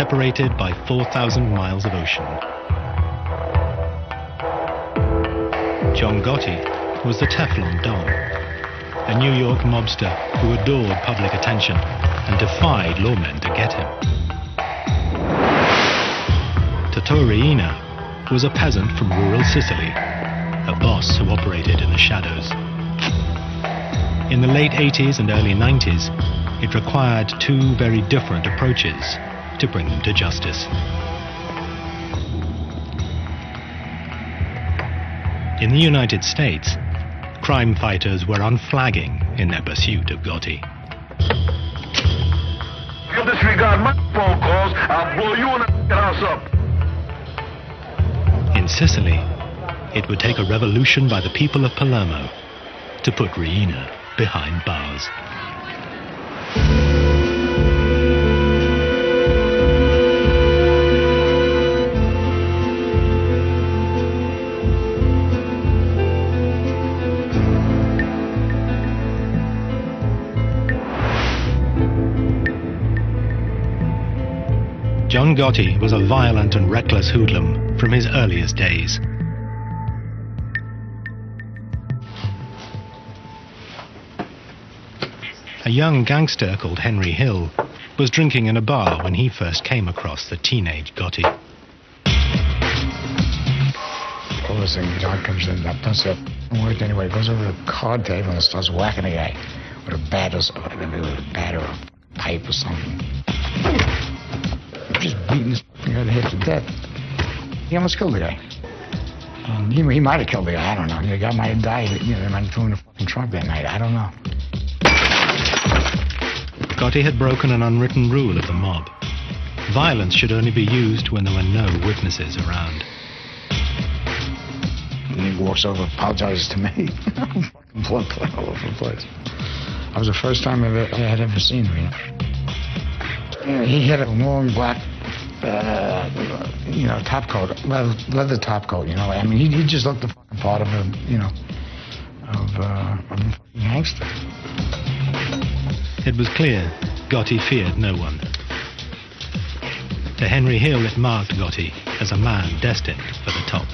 separated by 4,000 miles of ocean. John Gotti was the Teflon Don, a New York mobster who adored public attention and defied lawmen to get him. Totò Riina was a peasant from rural Sicily, a boss who operated in the shadows. In the late 80s and early 90s, it required two very different approaches to bring them to justice. In the United States, crime fighters were unflagging in their pursuit of Gotti. If you disregard my phone calls, I'll blow you and the house up. In Sicily, it would take a revolution by the people of Palermo to put Riina behind bars. John Gotti was a violent and reckless hoodlum from his earliest days. A young gangster called Henry Hill was drinking in a bar when he first came across the teenage Gotti. All this thing, John comes in, that does it work anyway, goes over to the card table and starts whacking the guy with a bat or a pipe or something. Just beating his head to death. He almost killed the guy. He might have killed the guy, I don't know. The guy might have died, they might have thrown the fucking trunk that night, I don't know. Gotti had broken an unwritten rule of the mob. Violence should only be used when there were no witnesses around. And he walks over, apologizes to me. Blood all over the place. That was the first time I had ever seen him. He had a long black, top coat, leather top coat. I mean, he just looked the fucking part of a gangster. It was clear Gotti feared no one. To Henry Hill, it marked Gotti as a man destined for the top.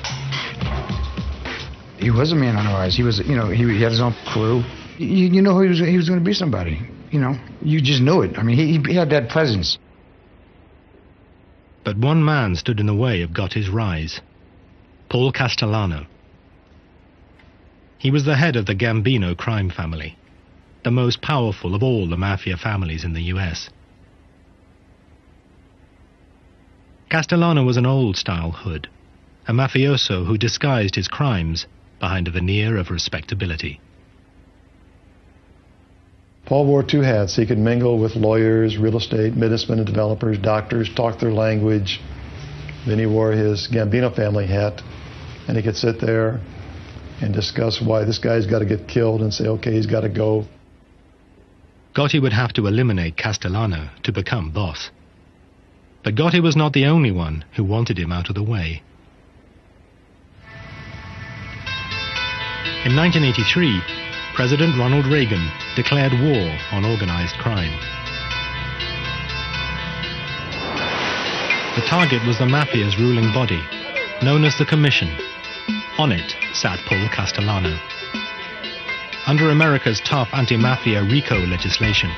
He was a man on the rise. He was, he had his own crew. You know he was going to be somebody. You just knew it. I mean, he had that presence. But one man stood in the way of Gotti's rise: Paul Castellano. He was the head of the Gambino crime family, the most powerful of all the mafia families in the US. Castellano was an old-style hood, a mafioso who disguised his crimes behind a veneer of respectability. Paul wore two hats. He could mingle with lawyers, real estate, businessmen and developers, doctors, talk their language. Then he wore his Gambino family hat, and he could sit there and discuss why this guy's got to get killed and say, okay, he's got to go. Gotti would have to eliminate Castellano to become boss. But Gotti was not the only one who wanted him out of the way. In 1983, President Ronald Reagan declared war on organized crime. The target was the mafia's ruling body, known as the Commission. On it sat Paul Castellano. Under America's tough anti-mafia RICO legislation,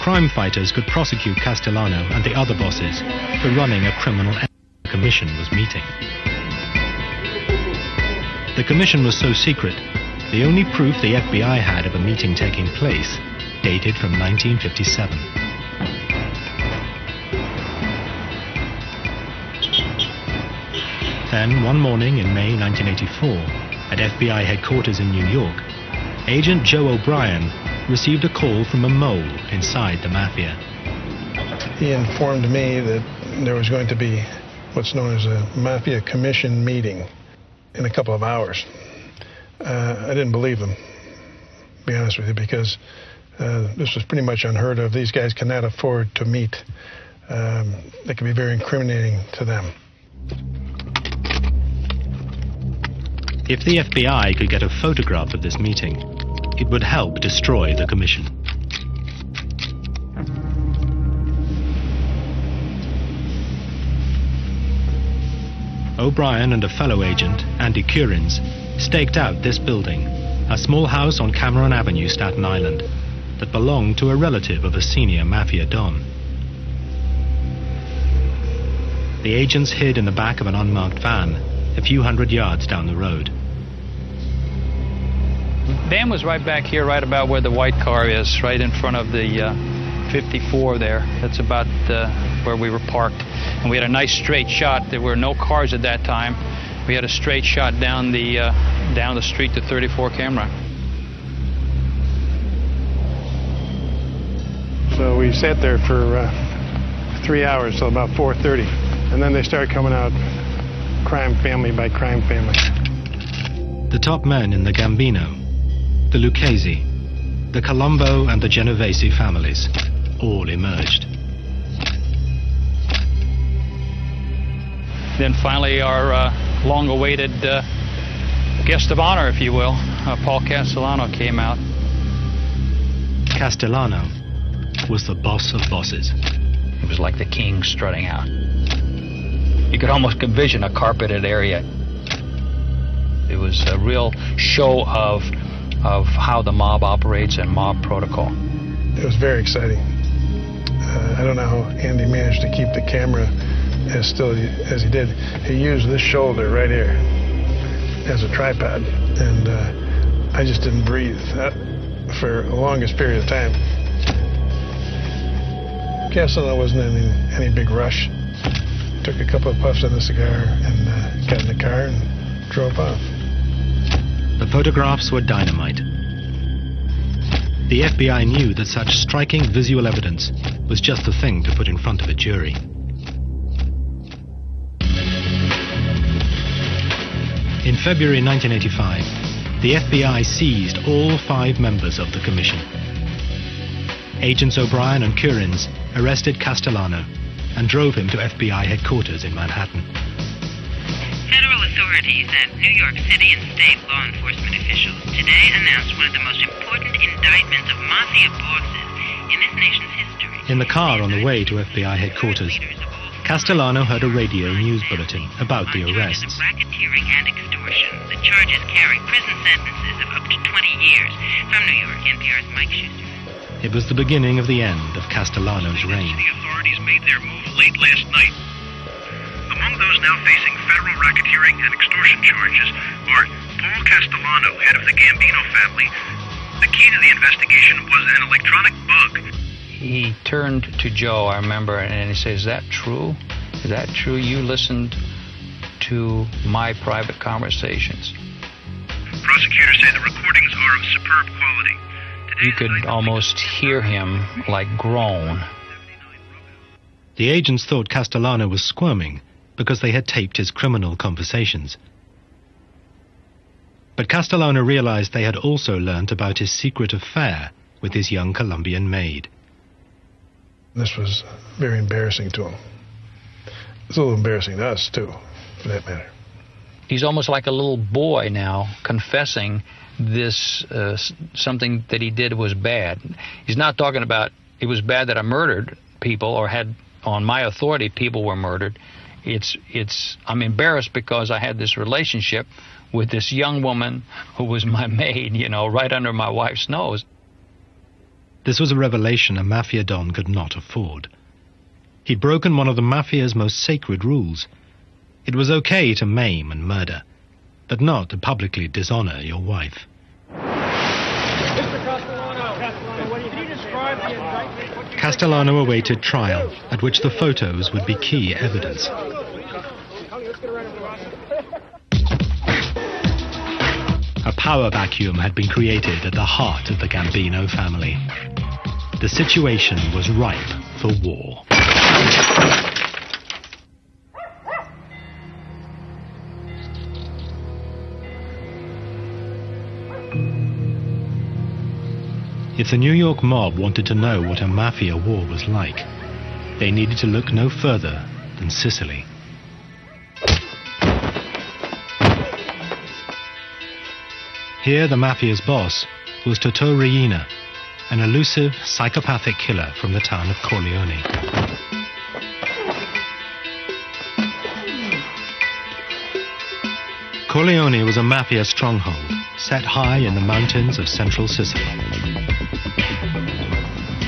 crime fighters could prosecute Castellano and the other bosses for running a criminal enterprise the Commission was meeting. The Commission was so secret, the only proof the FBI had of a meeting taking place dated from 1957. Then, one morning in May 1984, at FBI headquarters in New York, Agent Joe O'Brien received a call from a mole inside the mafia. He informed me that there was going to be what's known as a Mafia Commission meeting in a couple of hours. I didn't believe him, to be honest with you, because this was pretty much unheard of. These guys cannot afford to meet. That could be very incriminating to them. If the FBI could get a photograph of this meeting, it would help destroy the Commission. O'Brien and a fellow agent, Andy Curins, staked out this building, a small house on Cameron Avenue, Staten Island, that belonged to a relative of a senior Mafia don. The agents hid in the back of an unmarked van, a few hundred yards down the road. Dan was right back here, right about where the white car is, right in front of the 54 there. That's about where we were parked. And we had a nice straight shot. There were no cars at that time. We had a straight shot down the street to 34 camera. So we sat there for 3 hours till about 4:30, and then they started coming out crime family by crime family. The top men in the Gambino, the Lucchese, the Colombo and the Genovese families all emerged. Then finally our long-awaited guest of honor, if you will, Paul Castellano, came out. Castellano was the boss of bosses. It was like the king strutting out. You could almost envision a carpeted area. It was a real show of how the mob operates and mob protocol. It was very exciting. I don't know how Andy managed to keep the camera as still as he did. He used this shoulder right here as a tripod, and I just didn't breathe for the longest period of time. Castellano wasn't in any big rush. Took a couple of puffs on the cigar and got in the car and drove off. The photographs were dynamite. The FBI knew that such striking visual evidence was just the thing to put in front of a jury. In February 1985, the FBI seized all 5 members of the commission. Agents O'Brien and Curins arrested Castellano and drove him to FBI headquarters in Manhattan. Federal authorities and New York City and state law enforcement officials today announced one of the most important indictments of Mafia bosses in this nation's history. In the car on the way to FBI headquarters, Castellano heard a radio news bulletin about the arrests. Racketeering and extortion. The charges carry prison sentences of up to 20 years. From New York, NPR's Mike Schuster. It was the beginning of the end of Castellano's reign. The authorities made their move late last night. Among those now facing federal racketeering and extortion charges are Paul Castellano, head of the Gambino family. The key to the investigation was an electronic bug. He turned to Joe, I remember, and he said, "Is that true? Is that true? You listened to my private conversations." Prosecutors say the recordings are of superb quality. You could almost hear him like groan. The agents thought Castellano was squirming because they had taped his criminal conversations. But Castellano realized they had also learnt about his secret affair with his young Colombian maid. This was very embarrassing to him. It's a little embarrassing to us, too, for that matter. He's almost like a little boy now, confessing this, something that he did was bad. He's not talking about it was bad that I murdered people or had, on my authority, people were murdered. I'm embarrassed because I had this relationship with this young woman who was my maid, right under my wife's nose. This was a revelation a Mafia don could not afford. He'd broken one of the Mafia's most sacred rules. It was okay to maim and murder, but not to publicly dishonor your wife. Castellano awaited trial, at which the photos would be key evidence. A power vacuum had been created at the heart of the Gambino family. The situation was ripe for war. If the New York mob wanted to know what a Mafia war was like, they needed to look no further than Sicily. Here the Mafia's boss was Totò Riina, an elusive, psychopathic killer from the town of Corleone. Corleone was a mafia stronghold, set high in the mountains of central Sicily.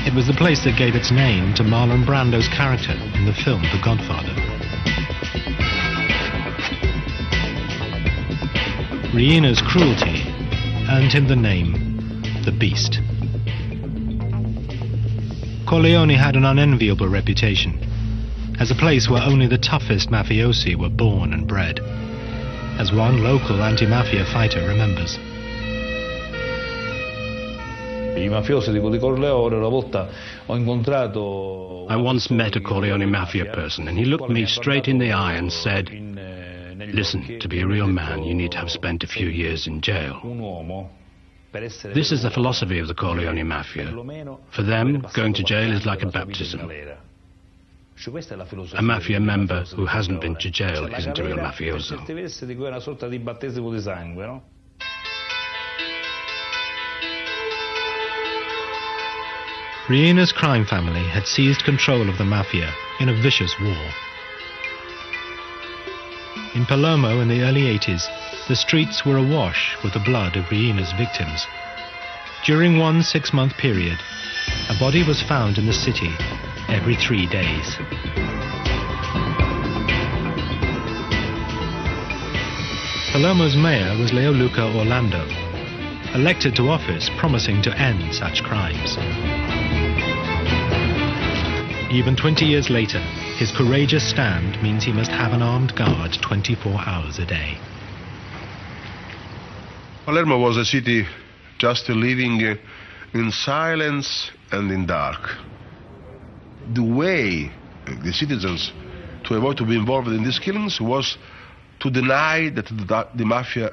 It was the place that gave its name to Marlon Brando's character in the film The Godfather. Riena's cruelty earned him the name The Beast. Corleone had an unenviable reputation as a place where only the toughest mafiosi were born and bred, as one local anti-mafia fighter remembers. I once met a Corleone mafia person, and he looked me straight in the eye and said, "Listen, to be a real man, you need to have spent a few years in jail." This is the philosophy of the Corleone mafia. For them, going to jail is like a baptism. A mafia member who hasn't been to jail isn't a real mafioso. Riena's crime family had seized control of the mafia in a vicious war. In Palermo in the early 80s, the streets were awash with the blood of Riena's victims. During one 6-month period, a body was found in the city every 3 days. Palermo's mayor was Leoluca Orlando, elected to office promising to end such crimes. Even 20 years later, his courageous stand means he must have an armed guard 24 hours a day. Palermo was a city just living in silence and in dark. The way the citizens to avoid to be involved in these killings was to deny that the mafia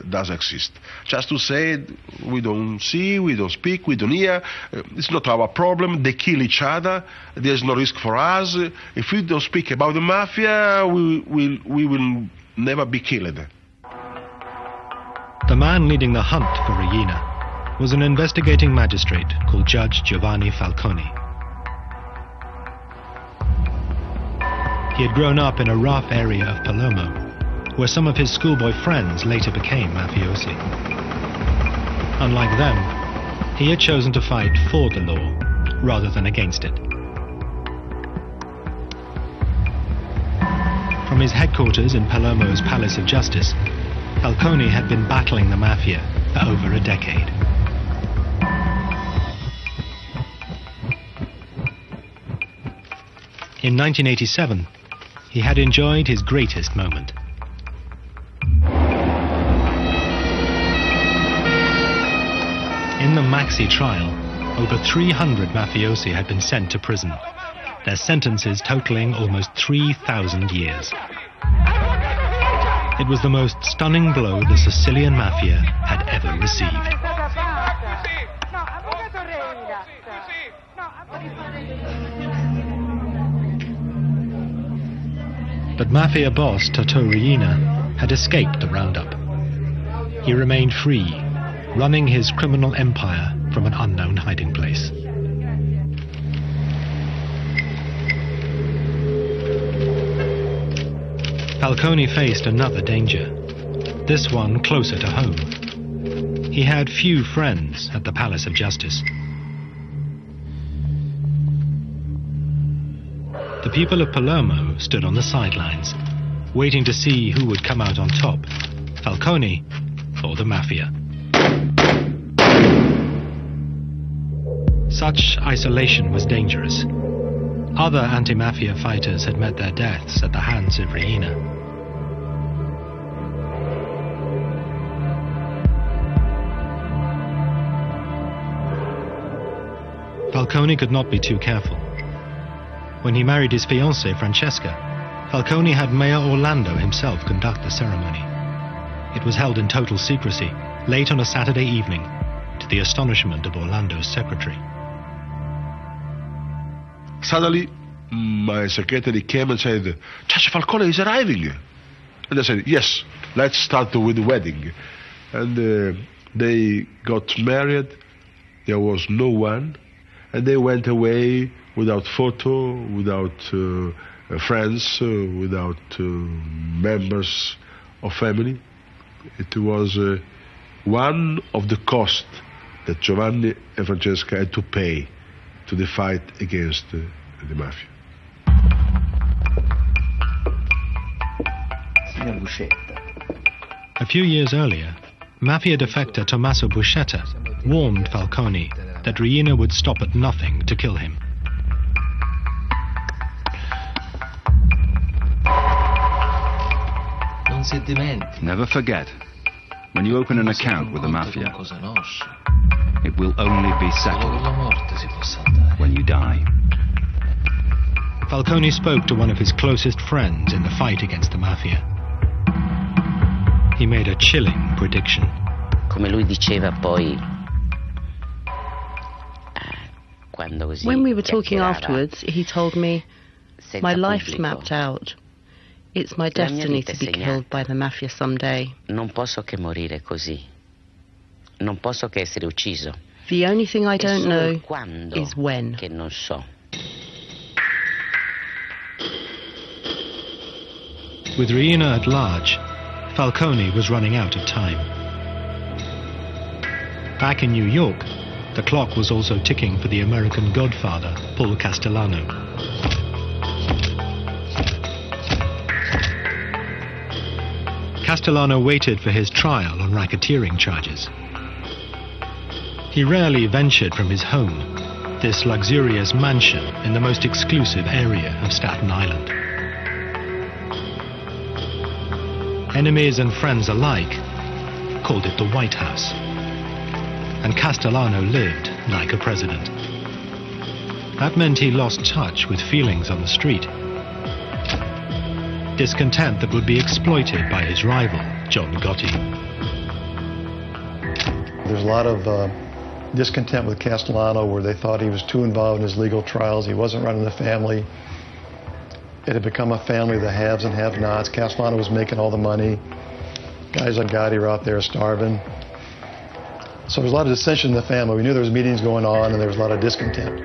does exist. Just to say, we don't see, we don't speak, we don't hear, it's not our problem, they kill each other, there's no risk for us. If we don't speak about the mafia, we will never be killed. The man leading the hunt for Riina was an investigating magistrate called Judge Giovanni Falcone. He had grown up in a rough area of Palermo, where some of his schoolboy friends later became mafiosi. Unlike them, he had chosen to fight for the law rather than against it. From his headquarters in Palermo's Palace of Justice, Falcone had been battling the mafia for over a decade. In 1987, he had enjoyed his greatest moment. In the Maxi trial, over 300 mafiosi had been sent to prison, their sentences totaling almost 3,000 years. It was the most stunning blow the Sicilian mafia had ever received. But mafia boss Totò Riina had escaped the roundup. He remained free, running his criminal empire from an unknown hiding place. Falcone faced another danger, this one closer to home. He had few friends at the Palace of Justice. The people of Palermo stood on the sidelines, waiting to see who would come out on top, Falcone or the mafia. Such isolation was dangerous. Other anti-mafia fighters had met their deaths at the hands of Riina. Falcone could not be too careful. When he married his fiancée, Francesca, Falcone had Mayor Orlando himself conduct the ceremony. It was held in total secrecy, late on a Saturday evening, to the astonishment of Orlando's secretary. Suddenly, my secretary came and said, "Judge Falcone is arriving." And I said, "Yes, let's start with the wedding." And they got married, there was no one, and they went away without photo, without friends, without members of family. It was one of the costs that Giovanni and Francesca had to pay to the fight against the Mafia. A few years earlier, Mafia defector Tommaso Buscetta warned Falcone that Riina would stop at nothing to kill him. Never forget, when you open an account with the Mafia, it will only be settled when you die. Falcone spoke to one of his closest friends in the fight against the Mafia. He made a chilling prediction. Come lui diceva poi, when we were talking afterwards, he told me, my life's mapped out. It's my destiny to be killed by the Mafia someday. Non posso che morire così. Non posso che essere ucciso. The only thing I don't know is when. Che non so. With Riina at large, Falcone was running out of time. Back in New York, the clock was also ticking for the American godfather, Paul Castellano. Castellano waited for his trial on racketeering charges. He rarely ventured from his home, this luxurious mansion in the most exclusive area of Staten Island. Enemies and friends alike called it the White House. And Castellano lived like a president. That meant he lost touch with feelings on the street. Discontent that would be exploited by his rival, John Gotti. There's a lot of discontent with Castellano where they thought he was too involved in his legal trials. He wasn't running the family. It had become a family of the haves and have-nots. Castellano was making all the money. Guys like Gotti were out there starving. So there was a lot of dissension in the family. We knew there was meetings going on and there was a lot of discontent.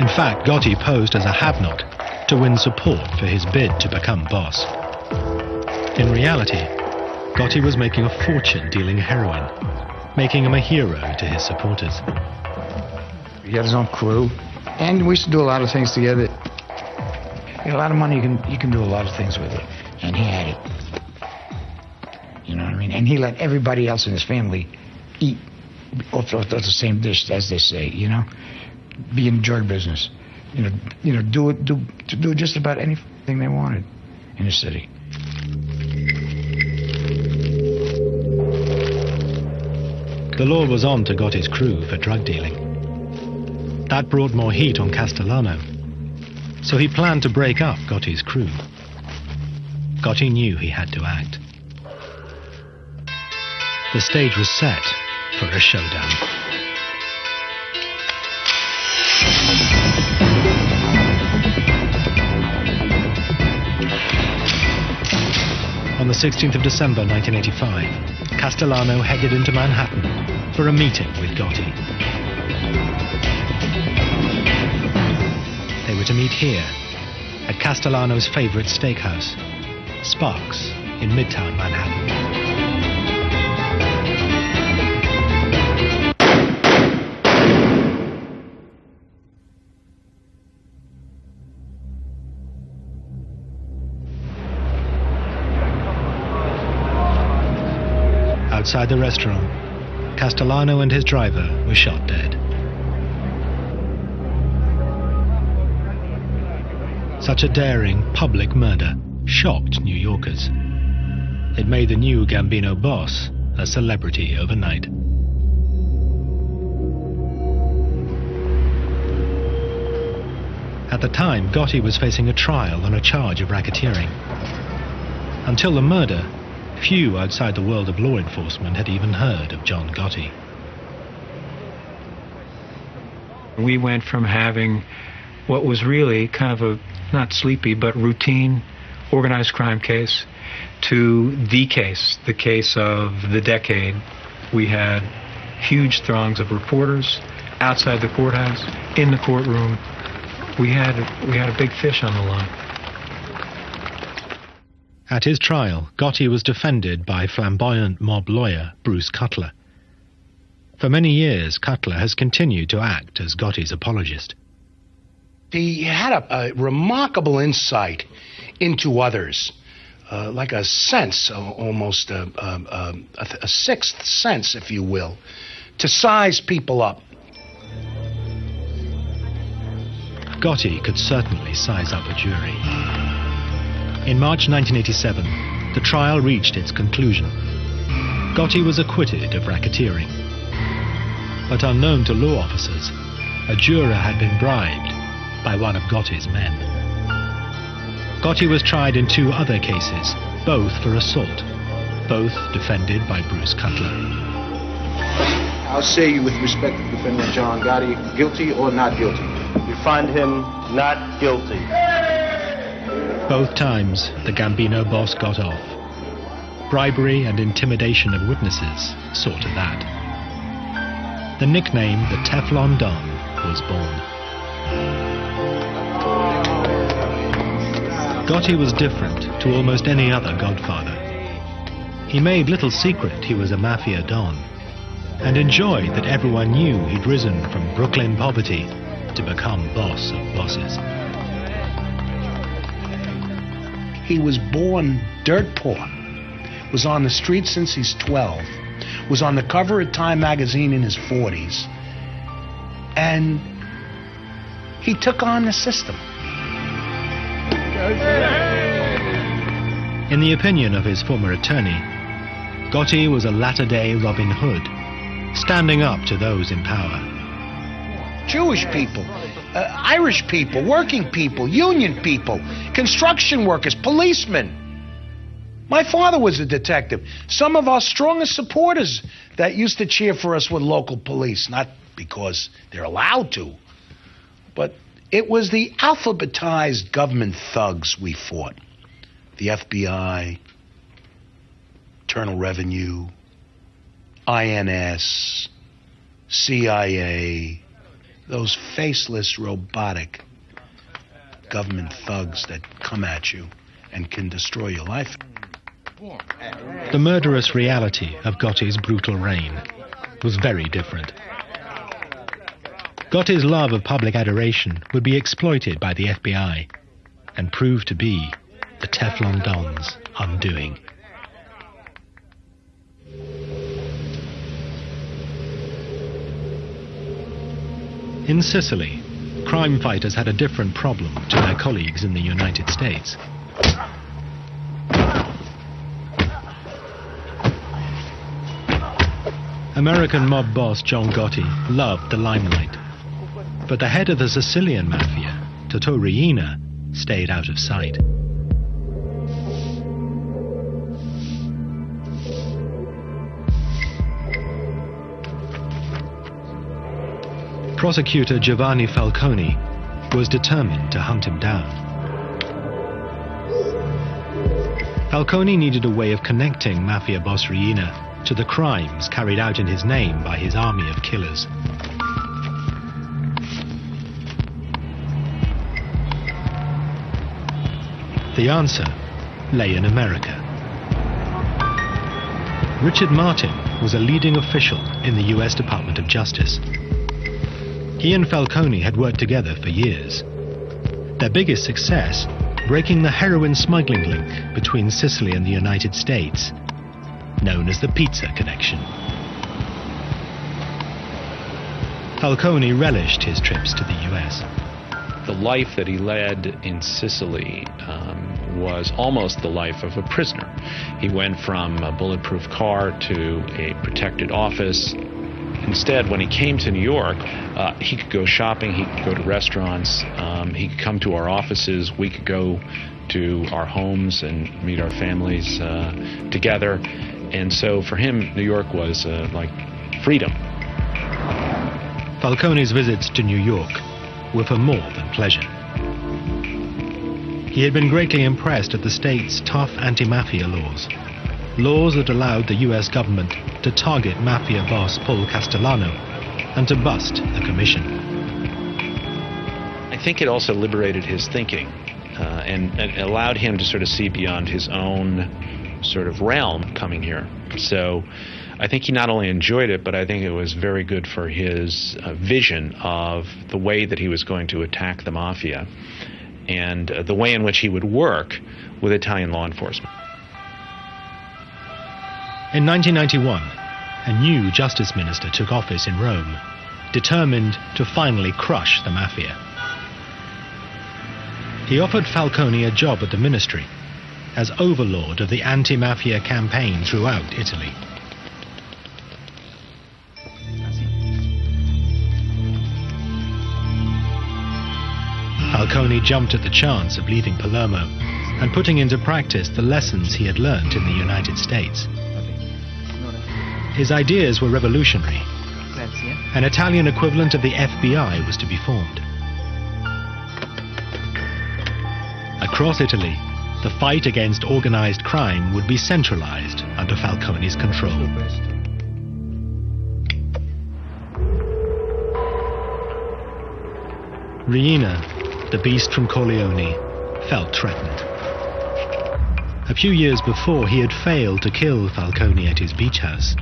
In fact, Gotti posed as a have-not to win support for his bid to become boss. In reality, Gotti was making a fortune dealing heroin, making him a hero to his supporters. He had his own crew, and we used to do a lot of things together. You know, a lot of money, you can do a lot of things with it, and he had it. You know what I mean? And he let everybody else in his family eat off the same dish, as they say. You know, be in the drug business. You know, do just about anything they wanted in the city. The law was on to Gotti's crew for drug dealing. That brought more heat on Castellano, so he planned to break up Gotti's crew. Gotti knew he had to act. The stage was set for a showdown. On the 16th of December 1985, Castellano headed into Manhattan for a meeting with Gotti. They were to meet here, at Castellano's favorite steakhouse, Sparks, in Midtown Manhattan. Outside the restaurant, Castellano and his driver were shot dead. Such a daring, public murder shocked New Yorkers. It made the new Gambino boss a celebrity overnight. At the time, Gotti was facing a trial on a charge of racketeering. Until the murder, few outside the world of law enforcement had even heard of John Gotti. We went from having what was really kind of a, not sleepy, but routine organized crime case to the case of the decade. We had huge throngs of reporters outside the courthouse, in the courtroom. We had a big fish on the line. At his trial, Gotti was defended by flamboyant mob lawyer Bruce Cutler. For many years, Cutler has continued to act as Gotti's apologist. He had a remarkable insight into others, like a sense, almost a sixth sense, if you will, to size people up. Gotti could certainly size up a jury. In March 1987, the trial reached its conclusion. Gotti was acquitted of racketeering. But unknown to law officers, a juror had been bribed by one of Gotti's men. Gotti was tried in 2 other cases, both for assault, both defended by Bruce Cutler. I'll say you with respect to defendant John Gotti, guilty or not guilty? We find him not guilty. Both times, the Gambino boss got off. Bribery and intimidation of witnesses saw to that. The nickname the Teflon Don was born. Gotti was different to almost any other godfather. He made little secret he was a Mafia Don, and enjoyed that everyone knew he'd risen from Brooklyn poverty to become boss of bosses. He was born dirt poor, was on the street since he's 12, was on the cover of Time magazine in his 40s, and he took on the system. In the opinion of his former attorney, Gotti was a latter-day Robin Hood, standing up to those in power. Jewish people, Irish people, working people, union people, construction workers, policemen. My father was a detective. Some of our strongest supporters that used to cheer for us were local police, not because they're allowed to, but it was the alphabetized government thugs we fought. The FBI, Internal Revenue, INS, CIA, those faceless, robotic government thugs that come at you and can destroy your life. The murderous reality of Gotti's brutal reign was very different. Gotti's love of public adoration would be exploited by the FBI and prove to be the Teflon Don's undoing. In Sicily, crime fighters had a different problem to their colleagues in the United States. American mob boss John Gotti loved the limelight, but the head of the Sicilian Mafia, Totò Riina, stayed out of sight. Prosecutor Giovanni Falcone was determined to hunt him down. Falcone needed a way of connecting Mafia boss Riina to the crimes carried out in his name by his army of killers. The answer lay in America. Richard Martin was a leading official in the US Department of Justice. He and Falcone had worked together for years. Their biggest success, breaking the heroin smuggling link between Sicily and the United States, known as the Pizza Connection. Falcone relished his trips to the US. The life that he led in Sicily was almost the life of a prisoner. He went from a bulletproof car to a protected office. Instead, when he came to New York, he could go shopping, he could go to restaurants, he could come to our offices, we could go to our homes and meet our families together. And so for him, New York was like freedom. Falcone's visits to New York were for more than pleasure. He had been greatly impressed at the state's tough anti-mafia laws that allowed the US government to target mafia boss Paul Castellano and to bust the commission. I think it also liberated his thinking. and allowed him to sort of see beyond his own sort of realm coming here. So I think he not only enjoyed it, but I think it was very good for his vision of the way that he was going to attack the Mafia and the way in which he would work with Italian law enforcement. In 1991, a new justice minister took office in Rome, determined to finally crush the Mafia. He offered Falcone a job at the ministry as overlord of the anti-mafia campaign throughout Italy. Falcone jumped at the chance of leaving Palermo and putting into practice the lessons he had learned in the United States. His ideas were revolutionary. An Italian equivalent of the FBI was to be formed. Across Italy, the fight against organized crime would be centralized under Falcone's control. Riina, the beast from Corleone, felt threatened. A few years before, he had failed to kill Falcone at his beach house.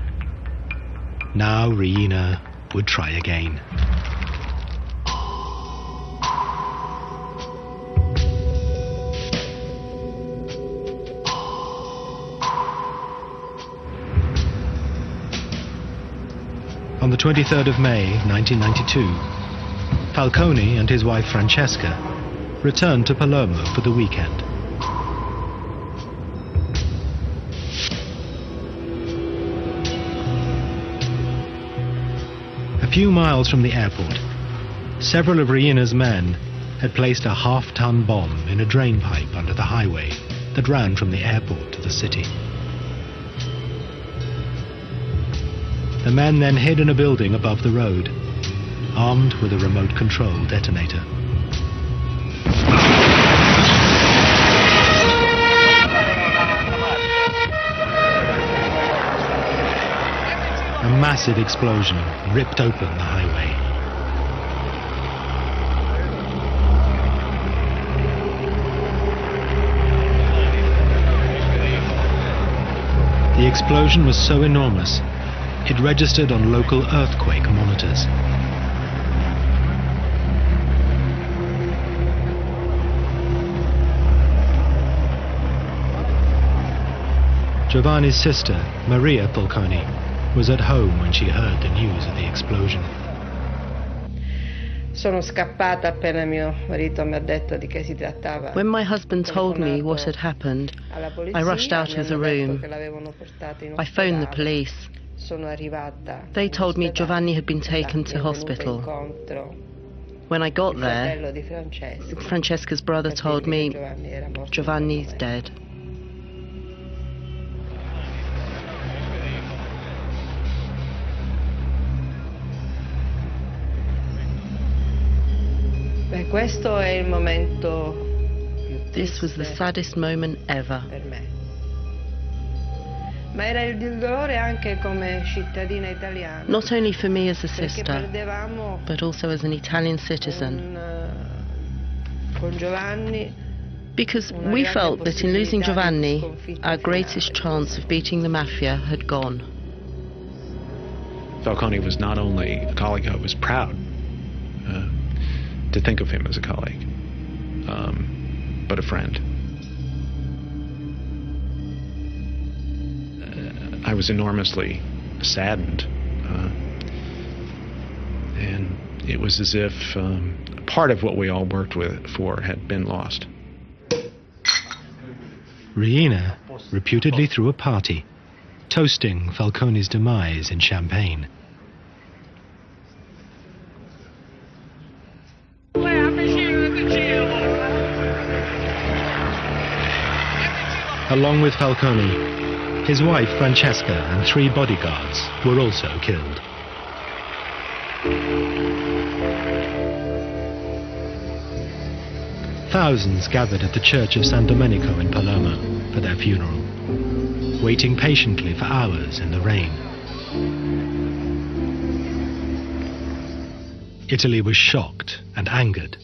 Now Riina would try again. On the 23rd of May, 1992, Falcone and his wife Francesca returned to Palermo for the weekend. A few miles from the airport, several of Riina's men had placed a half-ton bomb in a drain pipe under the highway that ran from the airport to the city. The men then hid in a building above the road, armed with a remote control detonator. A massive explosion ripped open the highway. The explosion was so enormous, it registered on local earthquake monitors. Giovanni's sister, Maria Falcone, was at home when she heard the news of the explosion. When my husband told me what had happened, I rushed out of the room. I phoned the police. They told me Giovanni had been taken to hospital. When I got there, Francesca's brother told me Giovanni's dead. This was the saddest moment ever. Not only for me as a sister, but also as an Italian citizen. Because we felt that in losing Giovanni, our greatest chance of beating the Mafia had gone. Falcone was not only a colleague, I was proud to think of him as a colleague, but a friend. I was enormously saddened, and it was as if part of what we all worked for had been lost. Riina reputedly threw a party, toasting Falcone's demise in champagne. Along with Falcone, his wife Francesca and 3 bodyguards were also killed. Thousands gathered at the church of San Domenico in Palermo for their funeral, waiting patiently for hours in the rain. Italy was shocked and angered.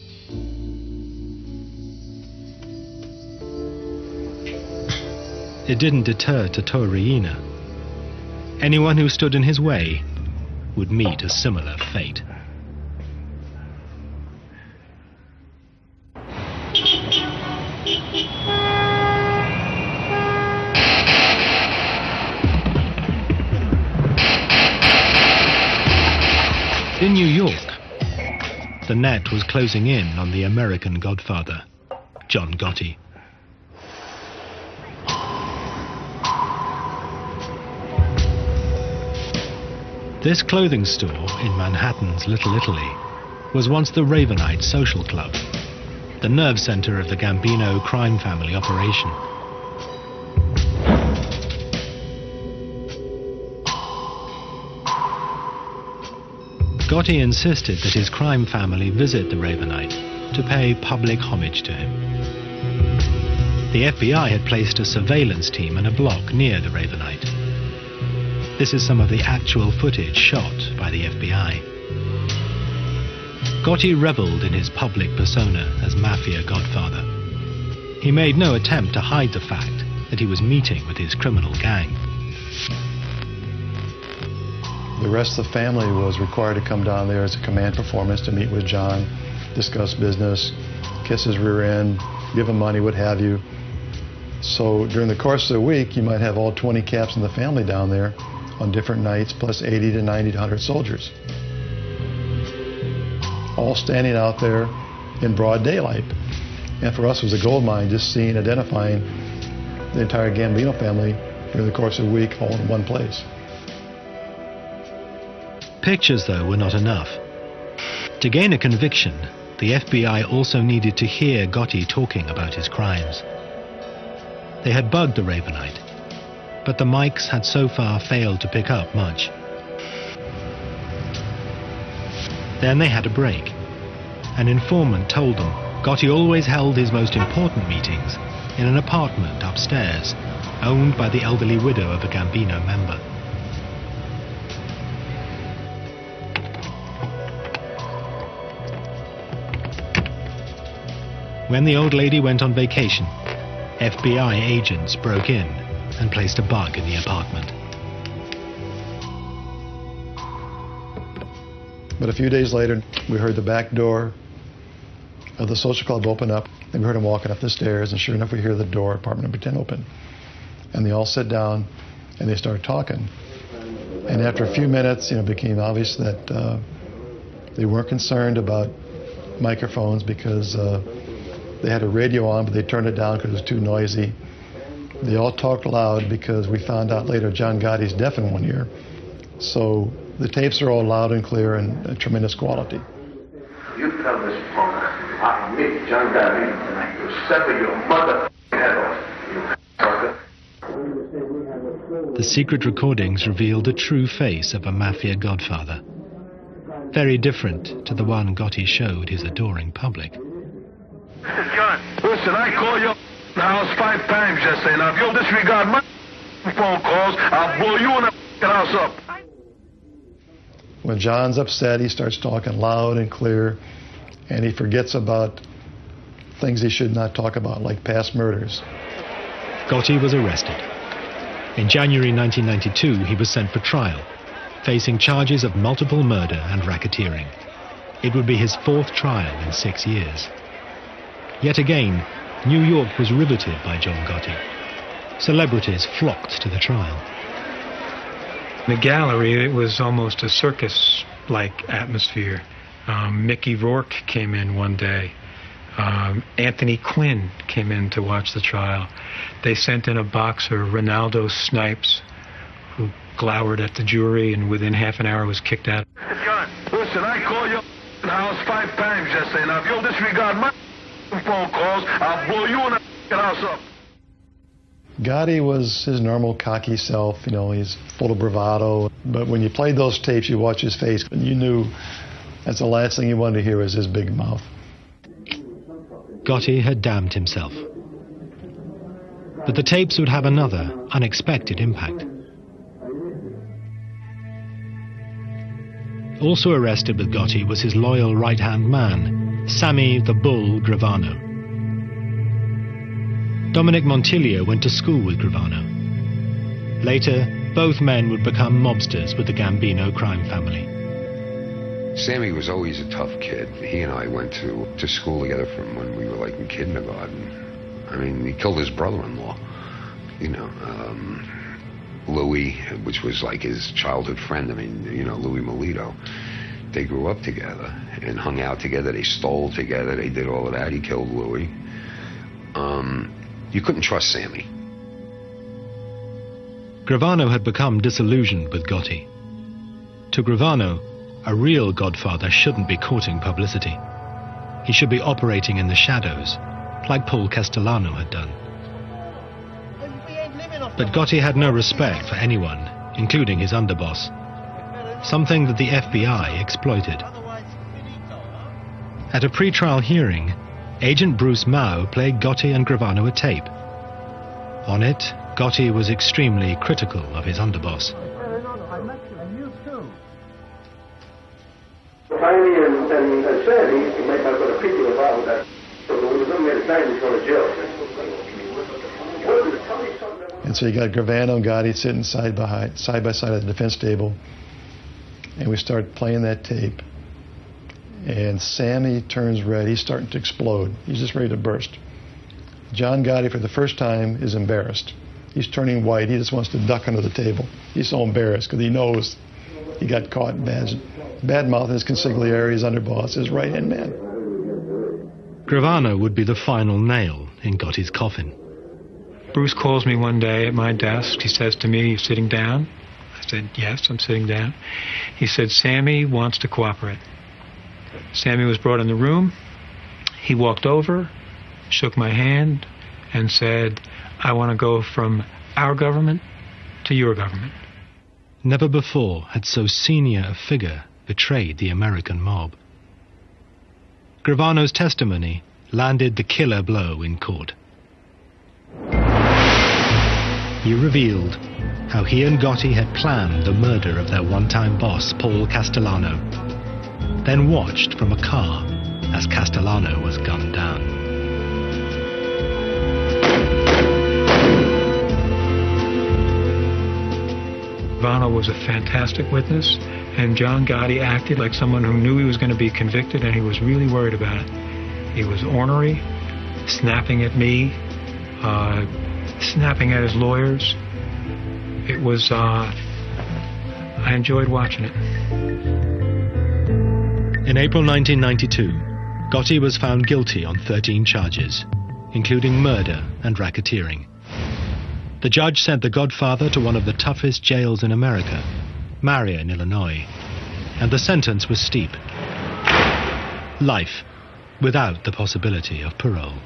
it didn't deter Tito Riina. Anyone who stood in his way would meet a similar fate. In New York, the net was closing in on the American Godfather, John Gotti. This clothing store in Manhattan's Little Italy was once the Ravenite Social Club, the nerve center of the Gambino crime family operation. Gotti insisted that his crime family visit the Ravenite to pay public homage to him. The FBI had placed a surveillance team in a block near the Ravenite. This is some of the actual footage shot by the FBI. Gotti reveled in his public persona as Mafia Godfather. He made no attempt to hide the fact that he was meeting with his criminal gang. The rest of the family was required to come down there as a command performance to meet with John, discuss business, kiss his rear end, give him money, what have you. So during the course of the week, you might have all 20 caps in the family down there on different nights, plus 80 to 90 to 100 soldiers. All standing out there in broad daylight. And for us, it was a gold mine, just seeing, identifying the entire Gambino family during the course of a week, all in one place. Pictures, though, were not enough. To gain a conviction, the FBI also needed to hear Gotti talking about his crimes. They had bugged the Ravenite, but the mics had so far failed to pick up much. Then they had a break. An informant told them Gotti always held his most important meetings in an apartment upstairs, owned by the elderly widow of a Gambino member. When the old lady went on vacation, FBI agents broke in and placed a bug in the apartment. But a few days later, we heard the back door of the social club open up, and we heard him walking up the stairs, and sure enough, we hear the door, apartment number 10, open. And they all sit down, and they start talking. And after a few minutes, it became obvious that they weren't concerned about microphones because they had a radio on, but they turned it down because it was too noisy. They all talked loud because we found out later John Gotti's deaf in one ear. So the tapes are all loud and clear and tremendous quality. You tell this punk, I meet John Gotti, to sever your mother head off, you sucker. The secret recordings revealed the true face of a Mafia Godfather. Very different to the one Gotti showed his adoring public. John, listen, I called your house 5 times yesterday. Now, if you'll disregard my phone calls, I'll blow you and the house up. When John's upset, he starts talking loud and clear, and he forgets about things he should not talk about, like past murders. Gotti was arrested. In January 1992, he was sent for trial, facing charges of multiple murder and racketeering. It would be his 4th trial in 6 years. Yet again, New York was riveted by John Gotti. Celebrities flocked to the trial. The gallery, it was almost a circus-like atmosphere. Mickey Rourke came in one day. Anthony Quinn came in to watch the trial. They sent in a boxer, Ronaldo Snipes, who glowered at the jury and within half an hour was kicked out. John, listen, I called your house 5 times yesterday. Now, if you'll disregard my phone calls, I'll blow you and the house up. Gotti was his normal cocky self, he's full of bravado. But when you played those tapes, you watch his face, and you knew that's the last thing you wanted to hear was his big mouth. Gotti had damned himself. But the tapes would have another, unexpected impact. Also arrested with Gotti was his loyal right-hand man, Sammy the Bull Gravano. Dominic Montiglio went to school with Gravano. Later, both men would become mobsters with the Gambino crime family. Sammy was always a tough kid. He and I went to school together from when we were like in kindergarten. I mean, he killed his brother-in-law. You know, Louis, which was like his childhood friend. I mean, you know, Louis Melito. They grew up together and hung out together. They stole together. They did all of that. He killed Louis. You couldn't trust Sammy. Gravano had become disillusioned with Gotti. To Gravano, a real godfather shouldn't be courting publicity. He should be operating in the shadows, like Paul Castellano had done. But Gotti had no respect for anyone, including his underboss, something that the FBI exploited. At a pre-trial hearing, Agent Bruce Mao played Gotti and Gravano a tape. On it, Gotti was extremely critical of his underboss. Finally, and Sandy, he might not put a picture about that. So when he was looking at his name, he's going to jail. And so you got Gravano and Gotti sitting side by side at the defense table. And we start playing that tape. And Sammy turns red. He's starting to explode. He's just ready to burst. John Gotti, for the first time, is embarrassed. He's turning white. He just wants to duck under the table. He's so embarrassed because he knows he got caught bad mouthing his consigliere, his underboss, his right-hand man. Gravano would be the final nail in Gotti's coffin. Bruce calls me one day at my desk. He says to me, "You sitting down?" I said, "Yes, I'm sitting down." He said, "Sammy wants to cooperate." Sammy was brought in the room. He walked over, shook my hand, and said, "I want to go from our government to your government." Never before had so senior a figure betrayed the American mob. Gravano's testimony landed the killer blow in court. He revealed how he and Gotti had planned the murder of their one-time boss, Paul Castellano, then watched from a car as Castellano was gunned down. Gravano was a fantastic witness, and John Gotti acted like someone who knew he was going to be convicted, and he was really worried about it. He was ornery, snapping at me, snapping at his lawyers. It was, I enjoyed watching it. In April 1992, Gotti was found guilty on 13 charges, including murder and racketeering. The judge sent the Godfather to one of the toughest jails in America, Marion, Illinois, and the sentence was steep. Life, without the possibility of parole.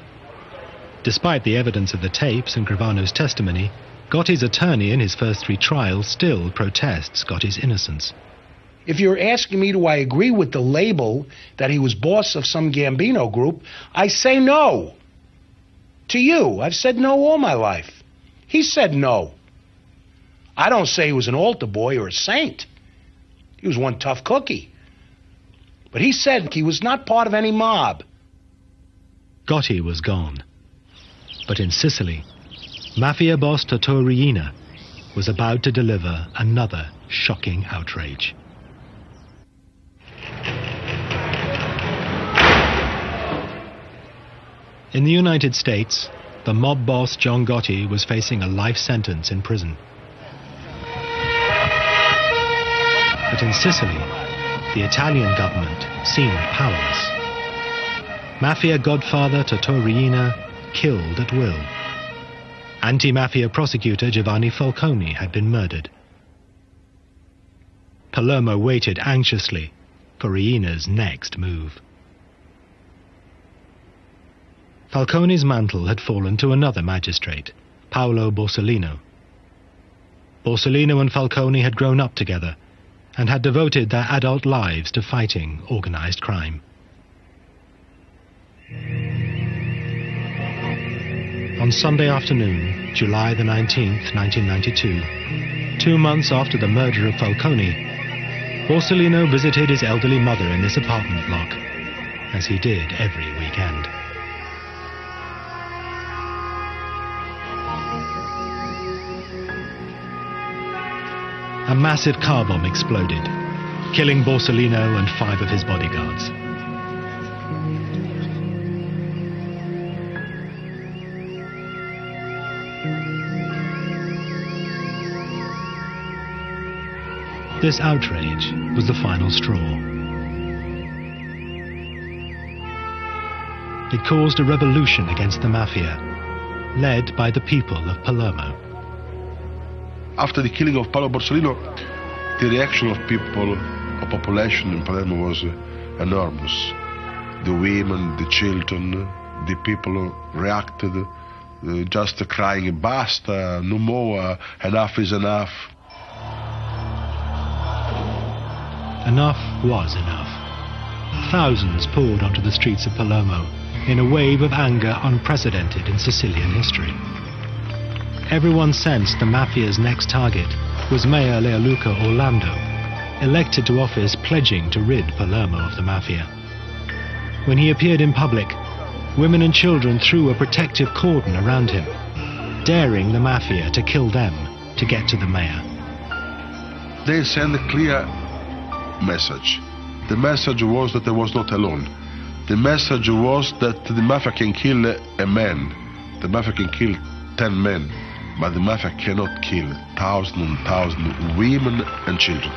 Despite the evidence of the tapes and Gravano's testimony, Gotti's attorney in his first 3 trials still protests Gotti's innocence. If you're asking me, do I agree with the label that he was boss of some Gambino group, I say no. To you, I've said no all my life. He said no. I don't say he was an altar boy or a saint. He was one tough cookie. But he said he was not part of any mob. Gotti was gone. But in Sicily, Mafia boss Totò Riina was about to deliver another shocking outrage. In the United States, the mob boss John Gotti was facing a life sentence in prison. But in Sicily, the Italian government seemed powerless. Mafia godfather Totò Riina killed at will. Anti-mafia prosecutor Giovanni Falcone had been murdered. Palermo waited anxiously for Riina's next move. Falcone's mantle had fallen to another magistrate, Paolo Borsellino. Borsellino and Falcone had grown up together and had devoted their adult lives to fighting organized crime. On Sunday afternoon, July the 19th, 1992, 2 months after the murder of Falcone, Borsellino visited his elderly mother in this apartment block, as he did every weekend. a massive car bomb exploded, killing Borsellino and 5 of his bodyguards. This outrage was the final straw. It caused a revolution against the Mafia, led by the people of Palermo. After the killing of Paolo Borsellino, the reaction of people, of population in Palermo was enormous. The women, the children, the people reacted just crying, basta, no more, enough is enough. Enough was enough. Thousands poured onto the streets of Palermo in a wave of anger unprecedented in Sicilian history. Everyone sensed the Mafia's next target was Mayor Leoluca Orlando, elected to office pledging to rid Palermo of the Mafia. When he appeared in public, women and children threw a protective cordon around him, daring the Mafia to kill them to get to the mayor. They sent a clear message. The message was that I was not alone. The message was that the Mafia can kill a man. The Mafia can kill 10 men, but the Mafia cannot kill thousands and thousands of women and children.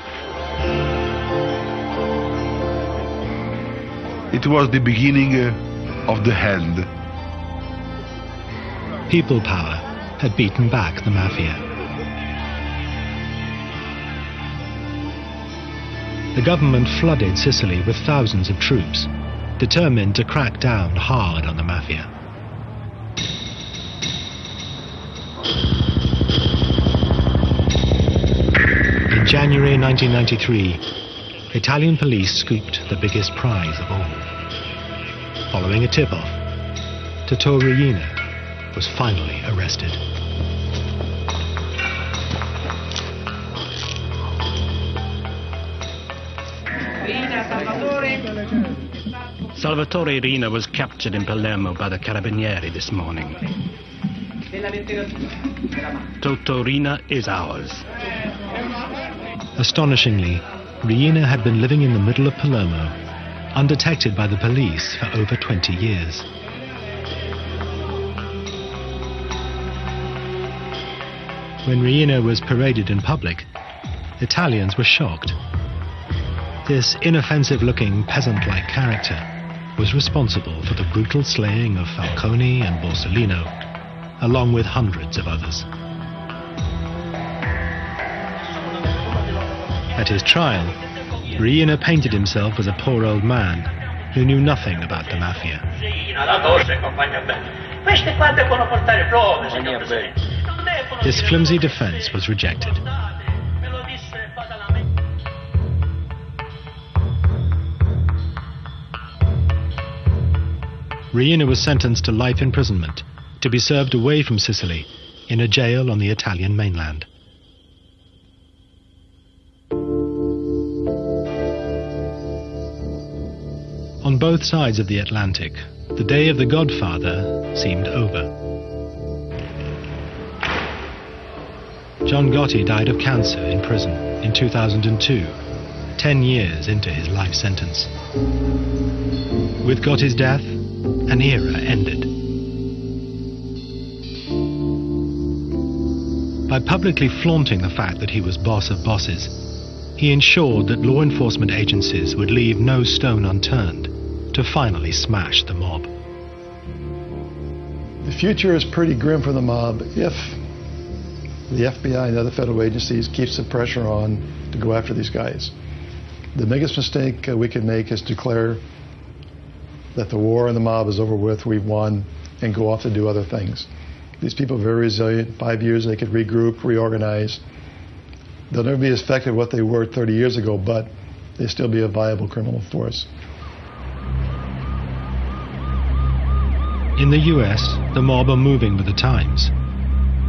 It was the beginning of the end. People power had beaten back the Mafia. The government flooded Sicily with thousands of troops, determined to crack down hard on the Mafia. In January 1993, Italian police scooped the biggest prize of all. Following a tip-off, Tito Riina was finally arrested. Salvatore Riina was captured in Palermo by the Carabinieri this morning. Toto Riina is ours. Astonishingly, Riina had been living in the middle of Palermo, undetected by the police for over 20 years. When Riina was paraded in public, Italians were shocked. This inoffensive-looking, peasant-like character was responsible for the brutal slaying of Falcone and Borsellino, along with hundreds of others. At his trial, Riina painted himself as a poor old man who knew nothing about the Mafia. This flimsy defense was rejected. Riina was sentenced to life imprisonment to be served away from Sicily in a jail on the Italian mainland. On both sides of the Atlantic, the day of the Godfather seemed over. John Gotti died of cancer in prison in 2002, 10 years into his life sentence. With Gotti's death, an era ended. By publicly flaunting the fact that he was boss of bosses, he ensured that law enforcement agencies would leave no stone unturned to finally smash the mob. The future is pretty grim for the mob if the FBI and other federal agencies keeps the pressure on to go after these guys. The biggest mistake we could make is declare that the war and the mob is over with, we've won, and go off to do other things. These people are very resilient. 5 years they could regroup, reorganize. They'll never be as effective as what they were 30 years ago, but they still be a viable criminal force. In the US, the mob are moving with the times.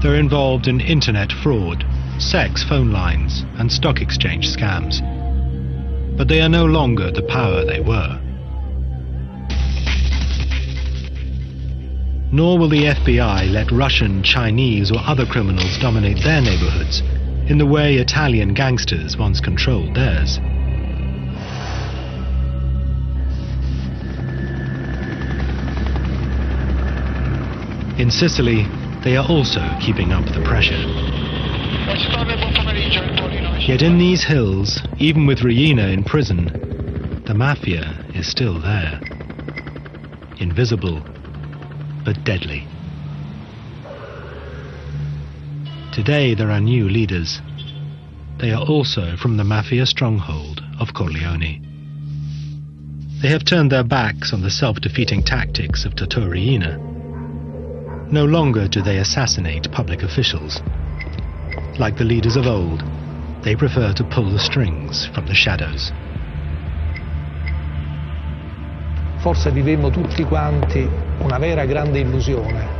They're involved in internet fraud, sex phone lines, and stock exchange scams. But they are no longer the power they were. Nor will the FBI let Russian, Chinese, or other criminals dominate their neighborhoods in the way Italian gangsters once controlled theirs. In Sicily, they are also keeping up the pressure. Yet in these hills, even with Riina in prison, the Mafia is still there. Invisible, but deadly. Today there are new leaders. They are also from the Mafia stronghold of Corleone. They have turned their backs on the self-defeating tactics of Totò Riina. No longer do they assassinate public officials. Like the leaders of old, they prefer to pull the strings from the shadows. Forse vivemmo tutti quanti una vera grande illusione.